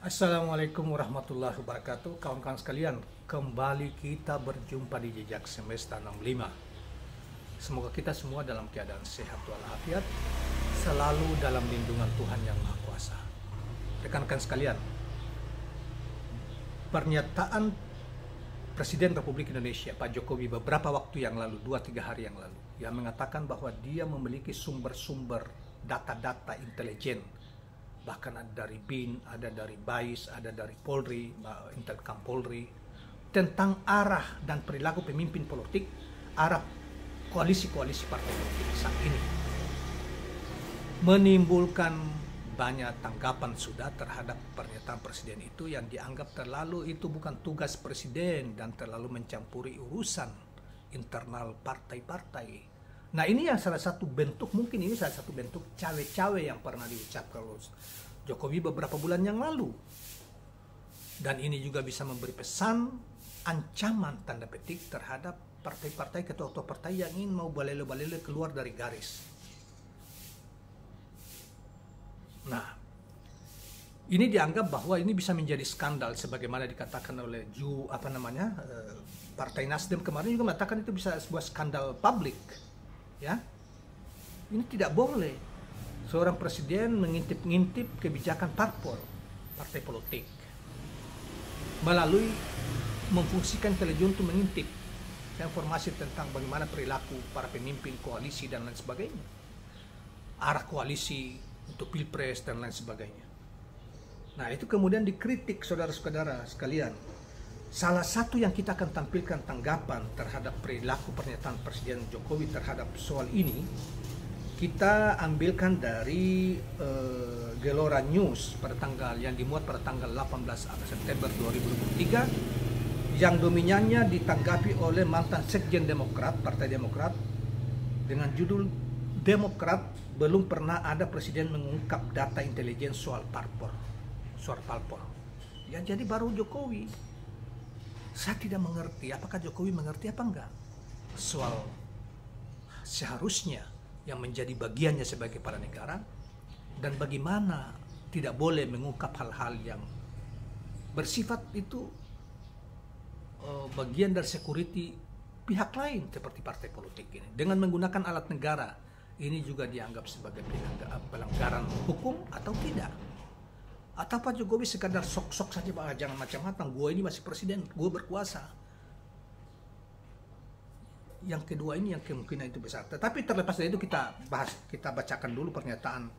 Assalamualaikum warahmatullahi wabarakatuh. Kawan-kawan sekalian, kembali kita berjumpa di Jejak Semesta 65. Semoga kita semua dalam keadaan sehat walafiat, selalu dalam lindungan Tuhan Yang Maha Kuasa. Rekan-rekan sekalian, pernyataan Presiden Republik Indonesia Pak Jokowi beberapa waktu yang lalu, 2-3 hari yang lalu, yang mengatakan bahwa dia memiliki sumber-sumber data-data intelijen, bahkan ada dari BIN, ada dari BAIS, ada dari Polri, Intelkam Polri, tentang arah dan perilaku pemimpin politik, arah koalisi-koalisi partai politik saat ini, menimbulkan banyak tanggapan sudah terhadap pernyataan presiden itu yang dianggap terlalu itu bukan tugas presiden dan terlalu mencampuri urusan internal partai-partai. Nah, ini yang salah satu bentuk, mungkin ini salah satu bentuk cawe-cawe yang pernah diucapkan oleh Jokowi beberapa bulan yang lalu. Dan ini juga bisa memberi pesan ancaman tanda petik terhadap partai-partai, ketua-ketua partai yang ingin mau balele-balele keluar dari garis. Nah, ini dianggap bahwa ini bisa menjadi skandal sebagaimana dikatakan oleh Partai Nasdem kemarin juga mengatakan itu bisa sebuah skandal publik. Ya, ini tidak boleh seorang presiden mengintip-ngintip kebijakan partai politik melalui memfungsikan intelijen untuk mengintip informasi tentang bagaimana perilaku para pemimpin koalisi dan lain sebagainya, arah koalisi untuk pilpres dan lain sebagainya. Nah, itu kemudian dikritik saudara-saudara sekalian. Salah satu yang kita akan tampilkan tanggapan terhadap perilaku pernyataan Presiden Jokowi terhadap soal ini, kita ambilkan dari Gelora News yang dimuat pada tanggal 18 September 2023, yang dominannya ditanggapi oleh mantan Sekjen Demokrat, Partai Demokrat, dengan judul "Demokrat belum pernah ada presiden mengungkap data intelijen soal parpol." Ya, jadi baru Jokowi. Saya tidak mengerti apakah Jokowi mengerti apa enggak soal seharusnya yang menjadi bagiannya sebagai kepala negara, dan bagaimana tidak boleh mengungkap hal-hal yang bersifat itu bagian dari security pihak lain seperti partai politik ini. Dengan menggunakan alat negara, ini juga dianggap sebagai pelanggaran hukum atau tidak? Atau Pak Jokowi sekadar sok-sok saja, bahwa jangan macam-macam, gue ini masih presiden, gue berkuasa. Yang kedua ini yang kemungkinan itu besar. Tetapi terlepas dari itu kita bacakan dulu pernyataan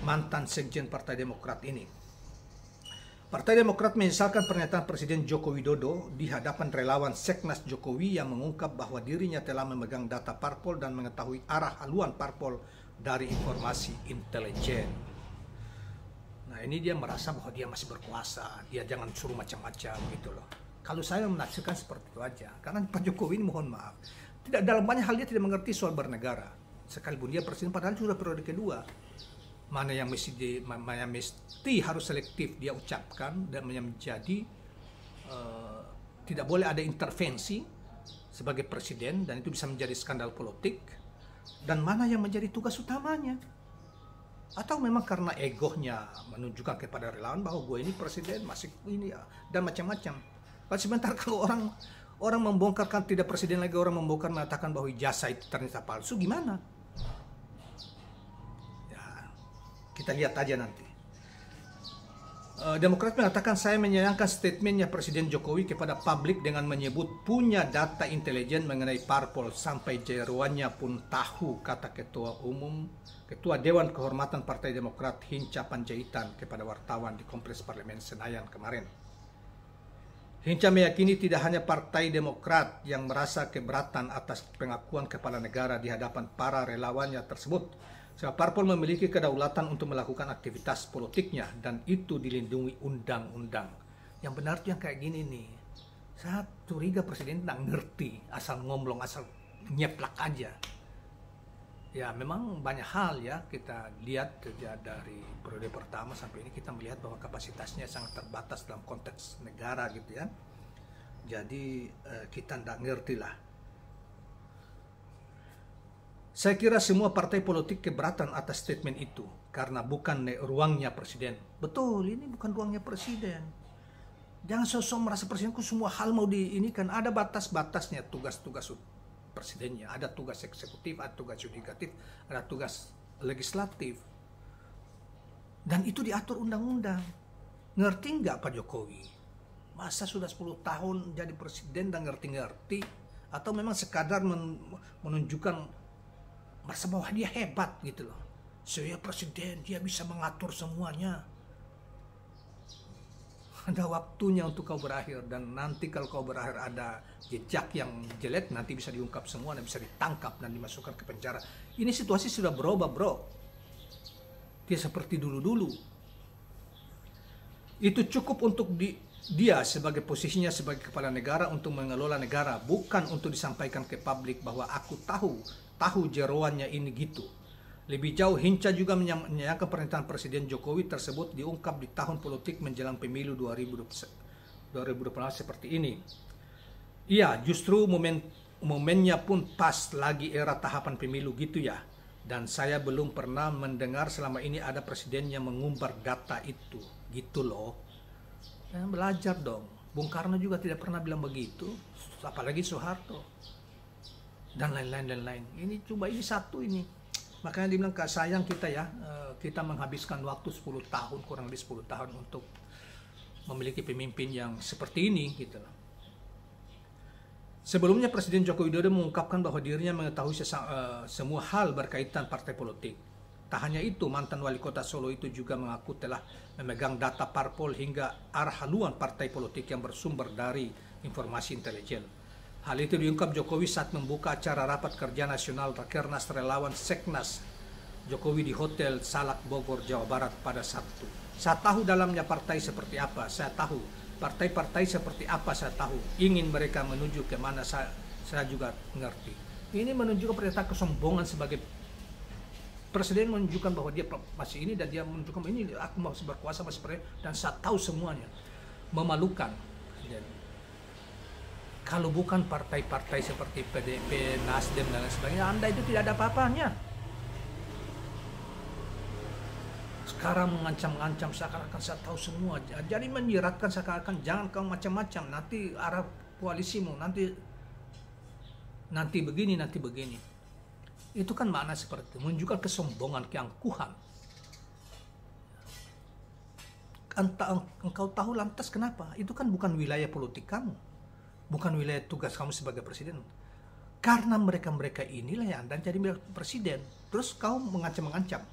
mantan Sekjen Partai Demokrat ini. Partai Demokrat menyesalkan pernyataan Presiden Joko Widodo di hadapan relawan Seknas Jokowi yang mengungkap bahwa dirinya telah memegang data parpol dan mengetahui arah haluan parpol dari informasi intelijen. Nah, ini dia merasa bahwa dia masih berkuasa, dia jangan suruh macam-macam gitu loh. Kalau saya menafsirkan seperti itu aja, karena Pak Jokowi ini mohon maaf, tidak dalam banyak hal dia tidak mengerti soal bernegara. Sekalipun dia presiden, padahal sudah periode kedua. Mana yang mesti harus selektif dia ucapkan dan menjadi tidak boleh ada intervensi sebagai presiden dan itu bisa menjadi skandal politik, dan mana yang menjadi tugas utamanya. Atau memang karena egonya menunjukkan kepada relawan bahwa gue ini presiden masih ini ya, dan macam-macam. Kalau sebentar kalau orang membongkarkan tidak presiden lagi, orang membongkar mengatakan bahwa ijazah itu ternyata palsu, gimana? Ya, kita lihat aja nanti. Demokrat mengatakan, saya menyayangkan statementnya Presiden Jokowi kepada publik dengan menyebut punya data intelijen mengenai parpol sampai jeroannya pun tahu, kata Ketua Dewan Kehormatan Partai Demokrat Hinca Panjaitan kepada wartawan di Kompleks Parlemen Senayan kemarin. Hinca meyakini tidak hanya Partai Demokrat yang merasa keberatan atas pengakuan kepala negara di hadapan para relawannya tersebut, sebab parpol memiliki kedaulatan untuk melakukan aktivitas politiknya dan itu dilindungi undang-undang. Yang benar tuh yang kayak gini nih. Saya curiga presiden tidak ngerti, asal ngomong, asal nyeplak aja. Ya, memang banyak hal ya kita lihat dari periode pertama sampai ini, kita melihat bahwa kapasitasnya sangat terbatas dalam konteks negara gitu ya. Jadi kita tidak ngerti lah. Saya kira semua partai politik keberatan atas statement itu, karena bukan ruangnya presiden. Betul, ini bukan ruangnya presiden. Jangan sosok merasa presidenku semua hal mau ini kan ada batas-batasnya tugas-tugas presidennya. Ada tugas eksekutif, ada tugas yudikatif, ada tugas legislatif. Dan itu diatur undang-undang. Ngerti nggak Pak Jokowi? Masa sudah 10 tahun jadi presiden dan ngerti-ngerti? Atau memang sekadar menunjukkan merasa bahwa dia hebat gitu loh. Saya presiden, dia bisa mengatur semuanya. Ada waktunya untuk kau berakhir, dan nanti kalau kau berakhir ada jejak yang jelek, nanti bisa diungkap semua dan bisa ditangkap dan dimasukkan ke penjara. Ini situasi sudah berubah, bro. Dia seperti dulu-dulu. Itu cukup untuk dia sebagai posisinya sebagai kepala negara untuk mengelola negara, bukan untuk disampaikan ke publik bahwa aku tahu jeroannya ini gitu. Lebih jauh, Hinca juga menyangka pernyataan Presiden Jokowi tersebut diungkap di tahun politik menjelang pemilu 2024 seperti ini. Iya, justru momennya pun pas lagi era tahapan pemilu gitu ya. Dan saya belum pernah mendengar selama ini ada presiden yang mengumbar data itu. Gitu loh. Belajar dong. Bung Karno juga tidak pernah bilang begitu. Apalagi Soeharto. Dan lain-lain. Ini satu ini. Makanya dibilang sayang kita ya, kita menghabiskan waktu 10 tahun, kurang lebih 10 tahun untuk memiliki pemimpin yang seperti ini gitu loh. Sebelumnya Presiden Joko Widodo mengungkapkan bahwa dirinya mengetahui semua hal berkaitan partai politik. Tak hanya itu, mantan wali kota Solo itu juga mengaku telah memegang data parpol hingga arah haluan partai politik yang bersumber dari informasi intelijen. Hal itu diungkap Jokowi saat membuka acara rapat kerja nasional Rakernas Relawan Seknas Jokowi di Hotel Salak Bogor, Jawa Barat pada Sabtu. Saya tahu dalamnya partai seperti apa, saya tahu partai-partai seperti apa, saya tahu. Ingin mereka menuju ke mana, saya juga mengerti. Ini menunjukkan pernyataan kesombongan sebagai presiden, menunjukkan bahwa dia masih ini dan dia menunjukkan ini aku masih berkuasa, masih presiden dan saya tahu semuanya. Memalukan. Kalau bukan partai-partai seperti PDP, Nasdem dan lain sebagainya, Anda itu tidak ada apa-apanya. Sekarang mengancam-ancam seakan-akan saya tahu semua. Jadi menyiratkan seakan-akan jangan kau macam-macam, nanti arah koalisimu, nanti begini, nanti begini. Itu kan makna seperti itu, menunjukkan kesombongan, keangkuhan. Engkau tahu lantas kenapa? Itu kan bukan wilayah politik kamu. Bukan wilayah tugas kamu sebagai presiden. Karena mereka-mereka inilah yang Anda jadi presiden. Terus kau mengancam-mengancam.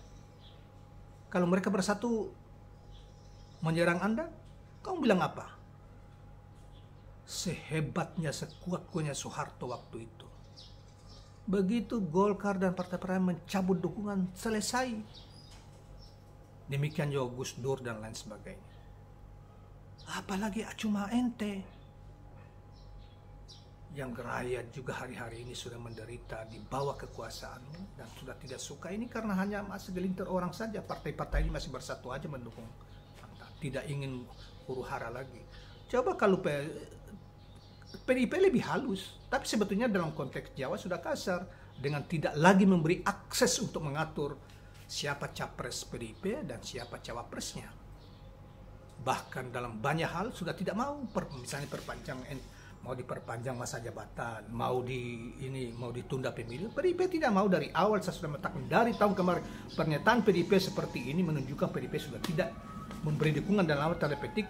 Kalau mereka bersatu menyerang Anda, kau bilang apa? Sehebatnya, sekuat-kuatnya Soeharto waktu itu. Begitu Golkar dan partai-partai mencabut dukungan, selesai. Demikian juga Gus Dur dan lain sebagainya. Apalagi cuma ente. Yang rakyat juga hari-hari ini sudah menderita di bawah kekuasaanmu dan sudah tidak suka ini karena hanya segelintir orang saja. Partai-partai ini masih bersatu aja mendukung Anda, tidak ingin huru-hara lagi. Coba kalau PDIP lebih halus, tapi sebetulnya dalam konteks Jawa sudah kasar dengan tidak lagi memberi akses untuk mengatur siapa capres PDIP dan siapa cawapresnya. Bahkan dalam banyak hal sudah tidak mau, misalnya mau diperpanjang masa jabatan, mau ditunda pemilu. PDIP tidak mau. Dari awal saya sudah mengatakan dari tahun kemarin pernyataan PDIP seperti ini menunjukkan PDIP sudah tidak memberi dukungan dalam tanda petik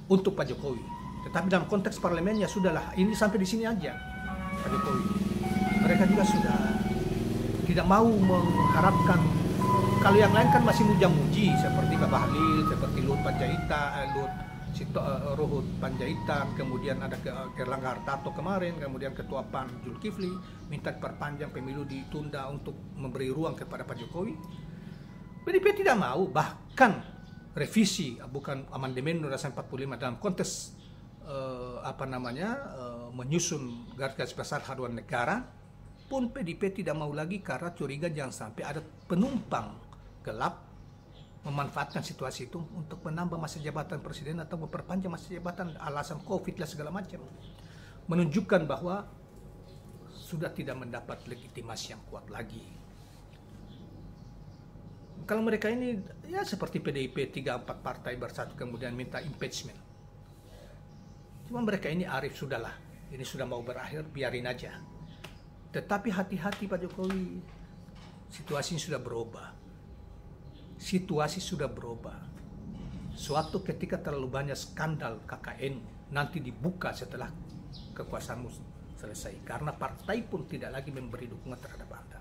untuk Pak Jokowi. Tetapi dalam konteks parlemennya sudahlah, ini sampai di sini aja Pak Jokowi. Mereka juga sudah tidak mau mengharapkan. Kalau yang lain kan masih muja-muji seperti Pak Bahlil, seperti Ruhut Panjaitan, kemudian ada Erlangga Hartarto kemarin, kemudian Ketua PAN Zulkifli minta perpanjang pemilu ditunda untuk memberi ruang kepada Pak Jokowi. PDIP tidak mau, bahkan revisi bukan amandemen Undang-Undang 45 dalam konteks menyusun garis besar haluan negara pun PDIP tidak mau lagi karena curiga jangan sampai ada penumpang gelap memanfaatkan situasi itu untuk menambah masa jabatan presiden atau memperpanjang masa jabatan alasan COVID dan segala macam. Menunjukkan bahwa sudah tidak mendapat legitimasi yang kuat lagi. kalau mereka ini ya seperti PDIP 3-4 partai bersatu kemudian minta impeachment. Cuma mereka ini arif, sudahlah, ini sudah mau berakhir, biarin aja. Tetapi hati-hati Pak Jokowi, situasi sudah berubah. Situasi sudah berubah. Suatu ketika terlalu banyak skandal KKN nanti dibuka setelah kekuasaanmu selesai, karena partai pun tidak lagi memberi dukungan terhadap Anda.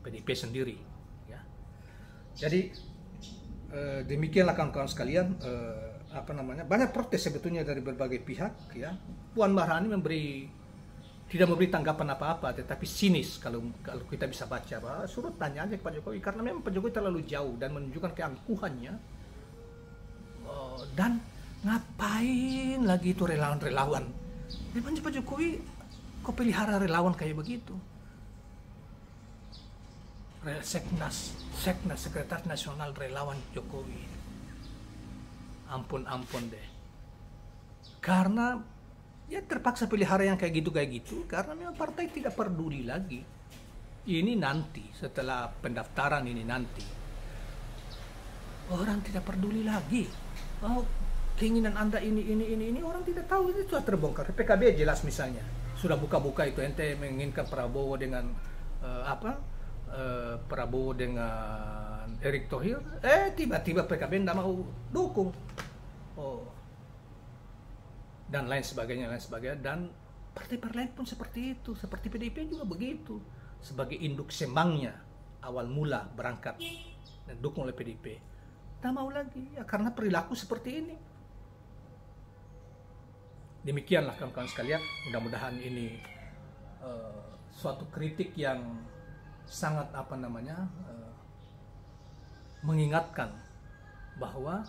PDIP sendiri, ya. Jadi demikianlah kawan-kawan sekalian, banyak protes sebetulnya dari berbagai pihak, ya. Puan Maharani tidak memberi tanggapan apa-apa, tetapi sinis kalau kita bisa baca. Suruh tanya aja ke Pak Jokowi, karena memang Pak Jokowi terlalu jauh dan menunjukkan keangkuhannya. Dan ngapain lagi itu relawan-relawan? Memang Pak Jokowi kok pelihara relawan kayak begitu? Seknas, Sekretaris Nasional Relawan Jokowi. Ampun deh. Karena ya terpaksa pelihara yang kayak gitu, karena memang partai tidak peduli lagi. Ini nanti, setelah pendaftaran ini nanti, orang tidak peduli lagi. Oh, keinginan Anda ini, orang tidak tahu, itu sudah terbongkar. PKB jelas misalnya, sudah buka-buka itu, ente menginginkan Prabowo dengan Prabowo dengan Erick Thohir, tiba-tiba PKB tidak mau dukung, dan lain sebagainya, dan partai-partai lain pun seperti itu, seperti PDIP juga begitu, sebagai induk semangnya awal mula berangkat dan dukung oleh PDIP, tidak mau lagi, ya karena perilaku seperti ini. Demikianlah kawan-kawan sekalian, mudah-mudahan ini suatu kritik yang sangat mengingatkan bahwa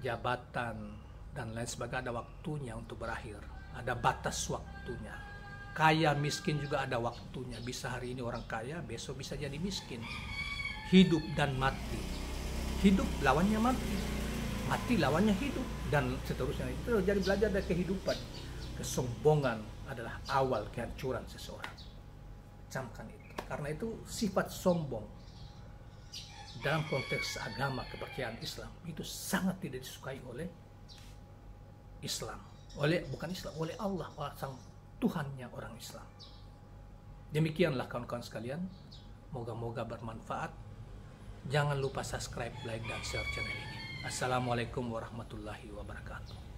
jabatan dan lain sebagainya ada waktunya untuk berakhir, ada batas waktunya. Kaya miskin juga ada waktunya, bisa hari ini orang kaya, besok bisa jadi miskin. Hidup dan mati, hidup lawannya mati, mati lawannya hidup, dan seterusnya. Itu jadi belajar dari kehidupan. Kesombongan adalah awal kehancuran seseorang. Camkan itu. Karena itu sifat sombong dalam konteks agama kepercayaan Islam itu sangat tidak disukai oleh Islam, oleh Allah, sang Tuhannya orang Islam. Demikianlah kawan-kawan sekalian, moga-moga bermanfaat. Jangan lupa subscribe, like, dan share channel ini. Assalamualaikum warahmatullahi wabarakatuh.